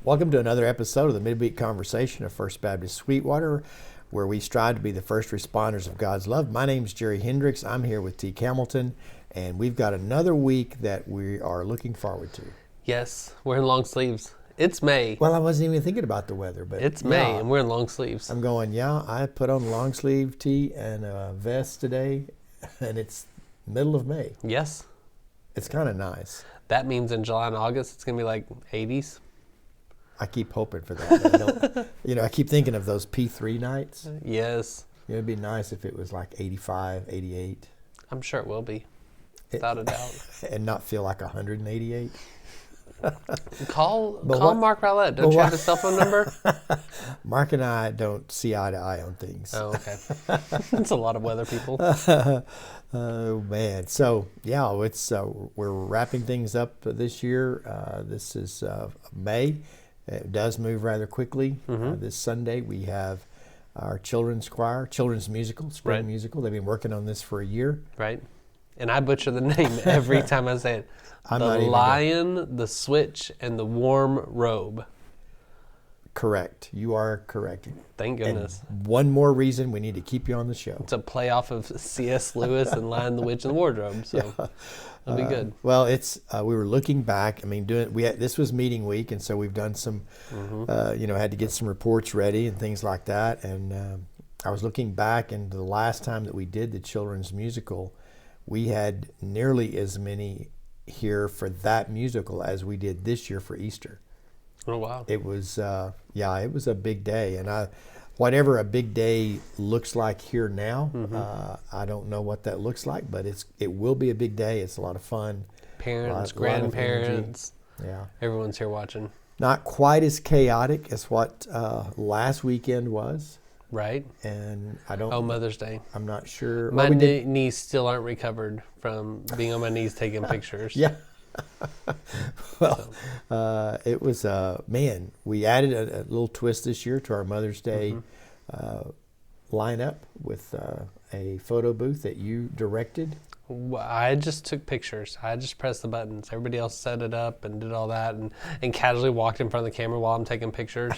Welcome to another episode of the Midweek Conversation of First Baptist Sweetwater, where we strive to be the first responders of God's love. My name's Jerry Hendricks. I'm here with T. Hamilton, and we've got another week that we are looking forward to. Yes, we're in long sleeves. It's May. Well, I wasn't even thinking about the weather, but it's May, and we're in long sleeves. I'm going, I put on a long sleeve tee and a vest today, and it's middle of May. Yes. It's kind of nice. That means in July and August, it's going to be like 80s. I keep hoping for that. I keep thinking of those P3 nights. Yes. It'd be nice if it was like 85, 88. I'm sure it will be, without a doubt. And not feel like 188. Call Mark Rowlett. Don't you have his cell phone number? Mark and I don't see eye to eye on things. Oh, okay. That's a lot of weather people. Oh, man. So, it's we're wrapping things up this year. This is May. It does move rather quickly. This Sunday we have our children's choir, children's musical, spring musical. They've been working on this for a year. Right. And I butcher the name every time I say it. The Lion, the Switch, and the Warm Robe. Correct. You are correct. Thank goodness. And one more reason we need to keep you on the show. It's a playoff of C.S. Lewis and Lion, the Witch, and the Wardrobe. So it'll be good. Well, it's we were looking back. I mean, this was meeting week, and so we've done some, had to get some reports ready and things like that. And I was looking back, and the last time that we did the children's musical, we had nearly as many here for that musical as we did this year for Easter. Oh, wow. It was, it was a big day. And whatever a big day looks like here now, I don't know what that looks like, but it will be a big day. It's a lot of fun. Parents, grandparents. Yeah. Everyone's here watching. Not quite as chaotic as what last weekend was. Right. And Mother's Day. I'm not sure. My knees still aren't recovered from being on my knees taking pictures. Yeah. Well, it was, we added a little twist this year to our Mother's Day lineup with a photo booth that you directed. I just took pictures. I just pressed the buttons. Everybody else set it up and did all that and casually walked in front of the camera while I'm taking pictures.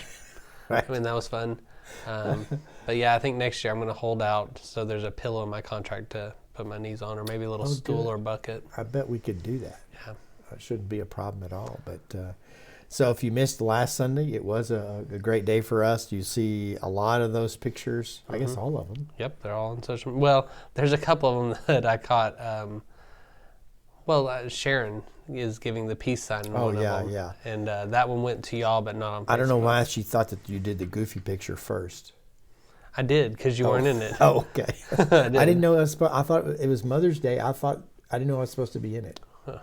Right. I mean, that was fun. But yeah, I think next year I'm going to hold out so there's a pillow in my contract to put my knees on, or maybe a little stool or bucket. I bet we could do that. Yeah. It shouldn't be a problem at all. But so if you missed last Sunday, it was a great day for us. You see a lot of those pictures. I guess all of them. Yep, they're all on social media. Well, there's a couple of them that I caught. Sharon is giving the peace sign. Yeah. And that one went to y'all, but not on Facebook. I don't know why she thought that you did the goofy picture first. I did, because you weren't in it. Oh, okay. I didn't know I thought it was Mother's Day. I didn't know I was supposed to be in it. Huh.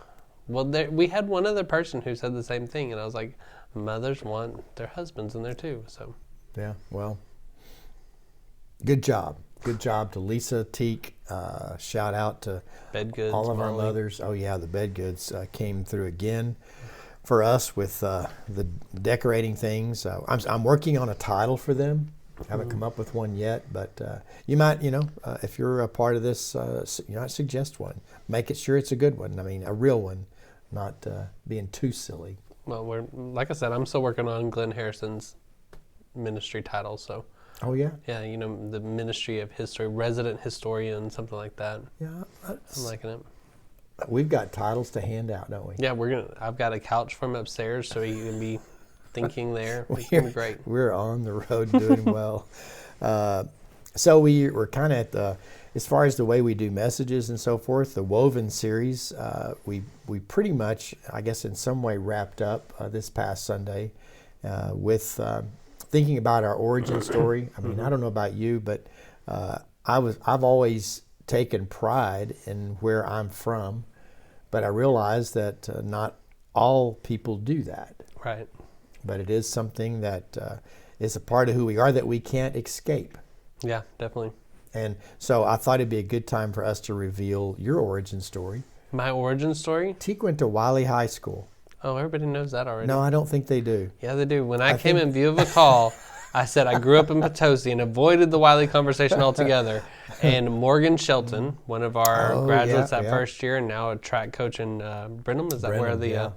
Well, we had one other person who said the same thing, and I was like, mothers want their husbands in there too. So. Yeah. Well. Good job. Good job to Lisa Teak. Shout out to Bedgoods, all of our mothers. Oh yeah, the Bedgoods came through again for us with the decorating things. I'm working on a title for them. Haven't come up with one yet, but you might, if you're a part of this, suggest one. Make it sure it's a good one. I mean, a real one, not being too silly. Well, like I said, I'm still working on Glenn Harrison's ministry title, so. Oh, yeah? Yeah, the Ministry of History, Resident Historian, something like that. Yeah. I'm liking it. We've got titles to hand out, don't we? Yeah, I've got a couch from upstairs, so he can be thinking there. It's going to be great. We're on the road doing well. So we're kind of as far as the way we do messages and so forth, the Woven series, we pretty much, I guess in some way, wrapped up this past Sunday with thinking about our origin story. I mean, I don't know about you, but I've always taken pride in where I'm from, but I realize that not all people do that. Right. But it is something that is a part of who we are that we can't escape. Yeah, definitely. And so I thought it'd be a good time for us to reveal your origin story. My origin story? Teak went to Wiley High School. Oh, everybody knows that already. No, I don't think they do. Yeah, they do. When I came in view of a call, I said I grew up in Potosi and avoided the Wiley conversation altogether. And Morgan Shelton, one of our graduates that first year, and now a track coach in Brenham, is that where the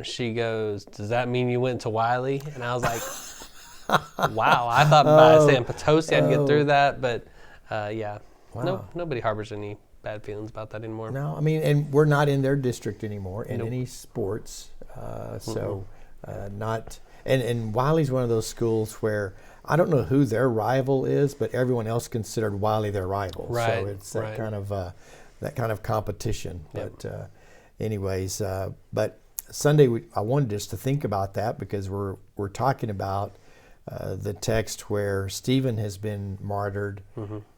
she goes, "Does that mean you went to Wiley?" And I was like, "Wow, I thought by saying Potosi I'd get through that, but yeah, Wow. nobody harbors any bad feelings about that anymore." No, I mean, and we're not in their district anymore in Nope. any sports. Not, and Wiley's one of those schools where I don't know who their rival is, but everyone else considered Wiley their rival. Right, So it's that right. kind of competition. Yep. But anyways, but Sunday I wanted us to think about that because we're talking about the text where Stephen has been martyred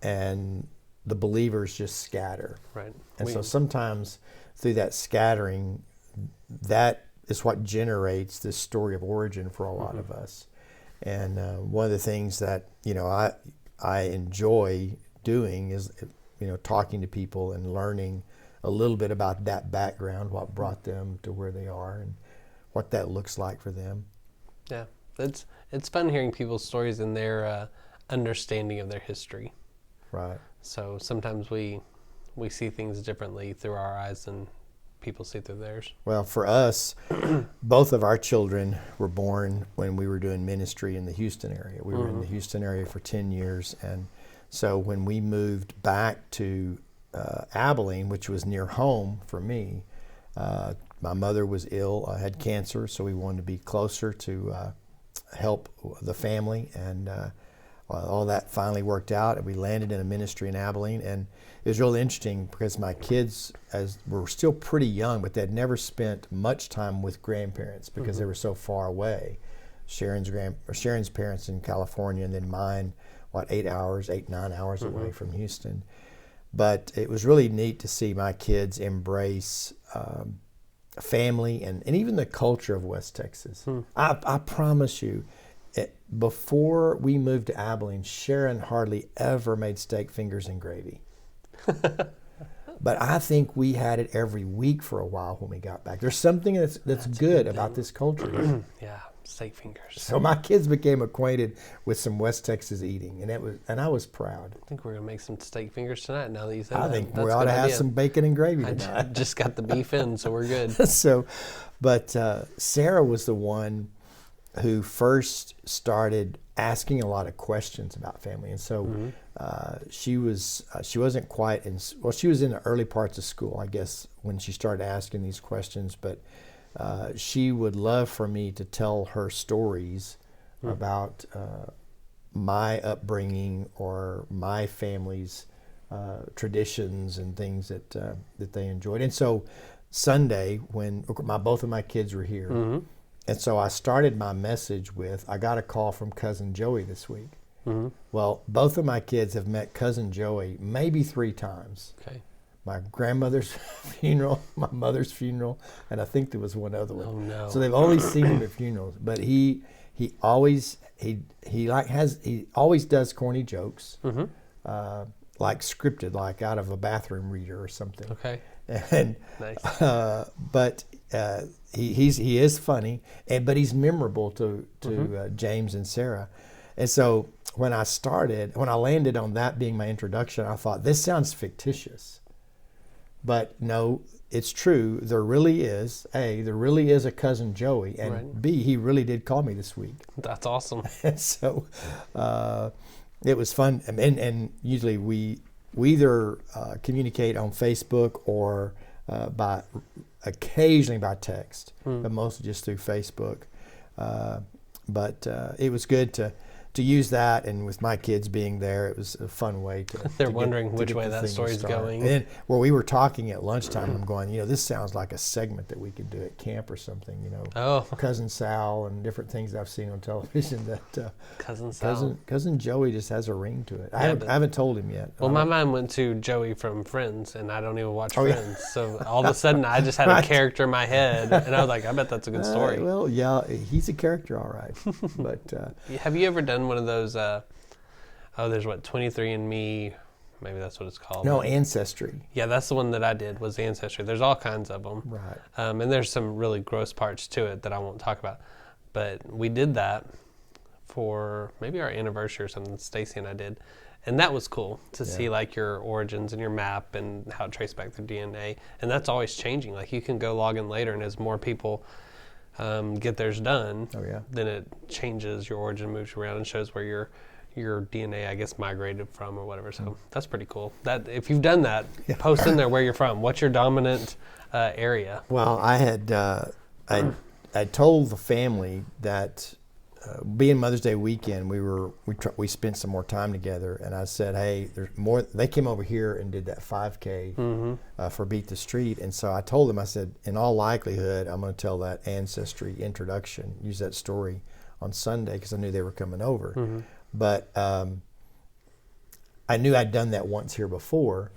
and the believers just scatter. Right. And so sometimes through that scattering, that is what generates this story of origin for a lot of us. And one of the things that, I enjoy doing is, talking to people and learning a little bit about that background, what brought them to where they are and what that looks like for them. Yeah, it's fun hearing people's stories and their understanding of their history. Right. So sometimes we see things differently through our eyes than people see through theirs. Well, for us, both of our children were born when we were doing ministry in the Houston area. We were in the Houston area for 10 years. And so when we moved back to Abilene, which was near home for me, my mother was ill, had cancer, so we wanted to be closer to help the family. And all that finally worked out, and we landed in a ministry in Abilene. And it was really interesting because my kids were still pretty young, but they'd never spent much time with grandparents because they were so far away. Sharon's parents in California, and then mine, 9 hours away from Houston. But it was really neat to see my kids embrace family and even the culture of West Texas. I promise you, before we moved to Abilene, Sharon hardly ever made steak fingers and gravy. But I think we had it every week for a while when we got back. There's something that's good about this culture. Yeah, steak fingers. So my kids became acquainted with some West Texas eating, and I was proud. I think we're gonna make some steak fingers tonight. Now that you said I that, think that's we a ought good to have idea. some bacon and gravy I tonight. just got the beef in, so we're good. But Sarah was the one who first started asking a lot of questions about family, and so she wasn't quite she was in the early parts of school, I guess, when she started asking these questions. But she would love for me to tell her stories about my upbringing or my family's traditions and things that they enjoyed. And so Sunday, when both of my kids were here, and so I started my message with, I got a call from Cousin Joey this week. Well, both of my kids have met Cousin Joey maybe 3 times. Okay. My grandmother's funeral, my mother's funeral, and I think there was one other one. Oh no. So they've only seen him at funerals, but he always does corny jokes, like scripted, like out of a bathroom reader or something. Okay. And Nice. but he is funny, but he's memorable to James and Sarah. And so when I landed on that being my introduction, I thought, this sounds fictitious. But no, it's true. There really is a Cousin Joey, and Right. B, he really did call me this week. That's awesome. And so it was fun. And usually we either communicate on Facebook or occasionally by text, but mostly just through Facebook. But it was good to use that, and with my kids being there, it was a fun way to. They're to wondering get which the way that thing story's started. going. And then, we were talking at lunchtime, I'm going, this sounds like a segment that we could do at camp or something. Oh, Cousin Sal and different things I've seen on television that Cousin Sal. Cousin Joey just has a ring to it. I but- haven't told him yet. Well, my mind went to Joey from Friends, and I don't even watch Oh, yeah. Friends. So all of a sudden, I just had a character in my head, and I was like, I bet that's a good story. Well, yeah, he's a character, all right. But Have you ever done one of those, there's 23andMe, maybe that's what it's called. no, Ancestry. Yeah, that's the one that I did, was Ancestry. There's all kinds of them. Right. And there's some really gross parts to it that I won't talk about. But we did that for maybe our anniversary or something, Stacy and I did. And that was cool to see like your origins and your map and how it traced back the DNA. And that's always changing. Like you can go log in later, and as more people get theirs done, then it changes your origin, moves you around, and shows where your DNA, I guess, migrated from or whatever. So that's pretty cool. That if you've done that, post in there where you're from. What's your dominant area? Well, I had I told the family that being Mother's Day weekend, we spent some more time together, and I said, hey, there's more. They came over here and did that 5K for Beat the Street, and so I told them, I said, in all likelihood, I'm going to tell that ancestry introduction, use that story on Sunday because I knew they were coming over. But I knew I'd done that once here before,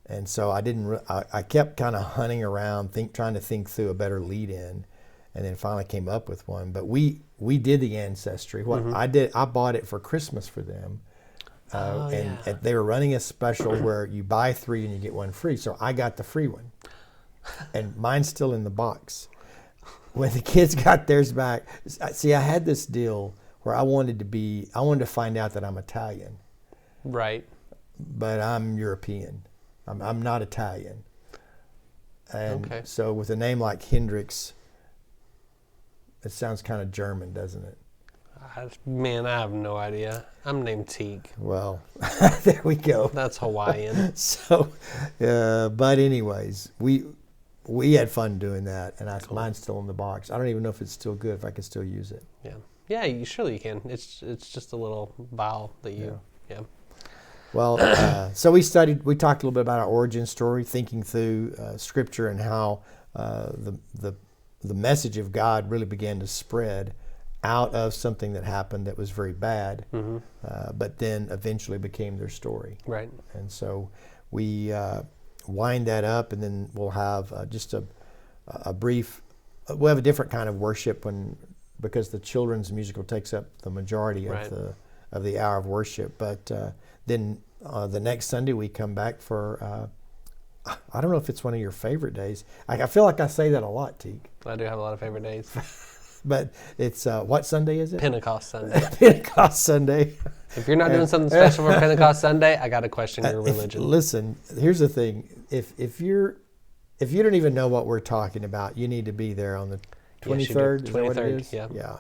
and so I didn't. I kept kind of hunting around, trying to think through a better lead-in, and then finally came up with one. But we did the ancestry. What I did, I bought it for Christmas for them, and they were running a special where you buy 3 and you get 1 free. So I got the free one, and mine's still in the box. When the kids got theirs back, see, I had this deal where I wanted to find out that I'm Italian. Right. But I'm European. I'm not Italian. And so with a name like Hendrix, it sounds kind of German, doesn't it? Man, I have no idea. I'm named Teague. Well, there we go. That's Hawaiian. So, but anyways, we had fun doing that, and mine's still in the box. I don't even know if it's still good, if I can still use it. Yeah, surely you can. It's just a little vial that you, Well, so we talked a little bit about our origin story, thinking through Scripture and how the message of God really began to spread out of something that happened that was very bad, but then eventually became their story. Right. And so we wind that up, and then we'll have just a brief. We'll have a different kind of worship because the children's musical takes up the majority of the hour of worship. But then the next Sunday we come back for. I don't know if it's one of your favorite days. I feel like I say that a lot, Teague. I do have a lot of favorite days. But it's, what Sunday is it? Pentecost Sunday. Pentecost Sunday. If you're not doing something special for Pentecost Sunday, I got to question your religion. Listen, here's the thing. If you don't even know what we're talking about, you need to be there on the 23rd. Yes, is that what it is? Yeah.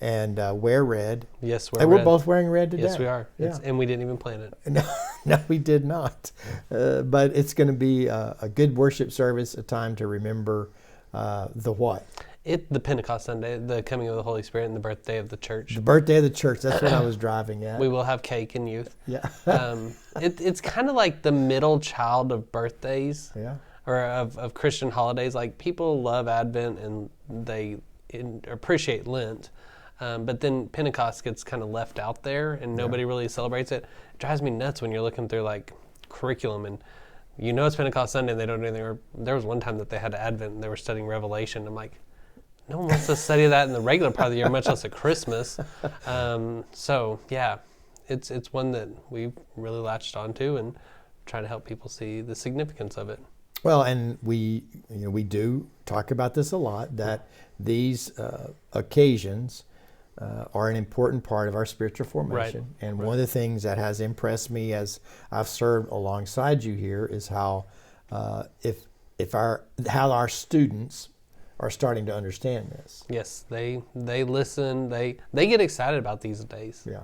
And wear red. Yes, wear red. We're both wearing red today. Yes, we are. Yeah. And we didn't even plan it. No, we did not. But it's going to be a good worship service, a time to remember the what? The Pentecost Sunday, the coming of the Holy Spirit, and the birthday of the church. The birthday of the church. That's what I was driving at. We will have cake and youth. Yeah. It's kind of like the middle child of birthdays. Yeah. Or of Christian holidays. Like people love Advent and they appreciate Lent. But then Pentecost gets kind of left out there and nobody really celebrates it. It drives me nuts when you're looking through like curriculum and it's Pentecost Sunday and they don't do anything. There was one time that they had Advent and they were studying Revelation. I'm like, no one wants to study that in the regular part of the year, much less at Christmas. So yeah, it's one that we've really latched onto and try to help people see the significance of it. Well, and we do talk about this a lot, that these occasions are an important part of our spiritual formation. Right. And one of the things that has impressed me as I've served alongside you here is how how our students are starting to understand this. Yes, they listen, they get excited about these days. Yeah.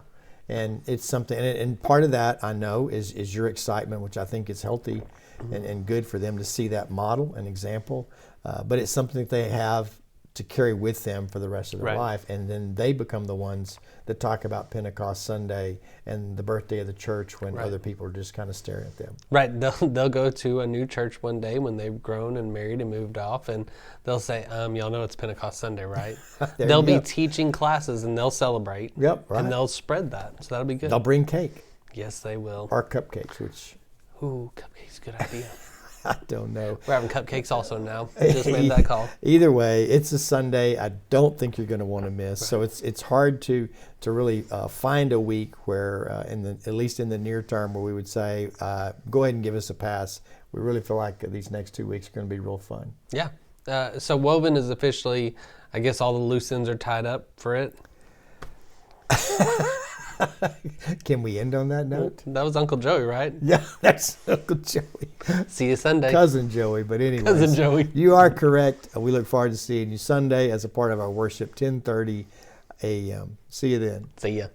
And it's something, and part of that I know is your excitement, which I think is healthy and good for them to see that model and example. But it's something that they have to carry with them for the rest of their life. And then they become the ones that talk about Pentecost Sunday and the birthday of the church when other people are just kind of staring at them. Right. They'll go to a new church one day when they've grown and married and moved off, and they'll say, y'all know it's Pentecost Sunday, right? They'll be teaching classes and they'll celebrate. Yep, right. And they'll spread that. So that'll be good. They'll bring cake. Yes, they will. Or cupcakes, which... Ooh, cupcakes, good idea. I don't know. We're having cupcakes also now. Just made that call. Either way, it's a Sunday I don't think you're going to want to miss. Right. So it's hard to really find a week where, at least in the near term, where we would say, go ahead and give us a pass. We really feel like these next 2 weeks are going to be real fun. Yeah. So Woven is officially, I guess all the loose ends are tied up for it. Can we end on that note? That was Uncle Joey, right? Yeah, that's Uncle Joey. See you Sunday. Cousin Joey, but anyway. Cousin Joey. You are correct. We look forward to seeing you Sunday as a part of our worship, 10:30 a.m. See you then. See ya.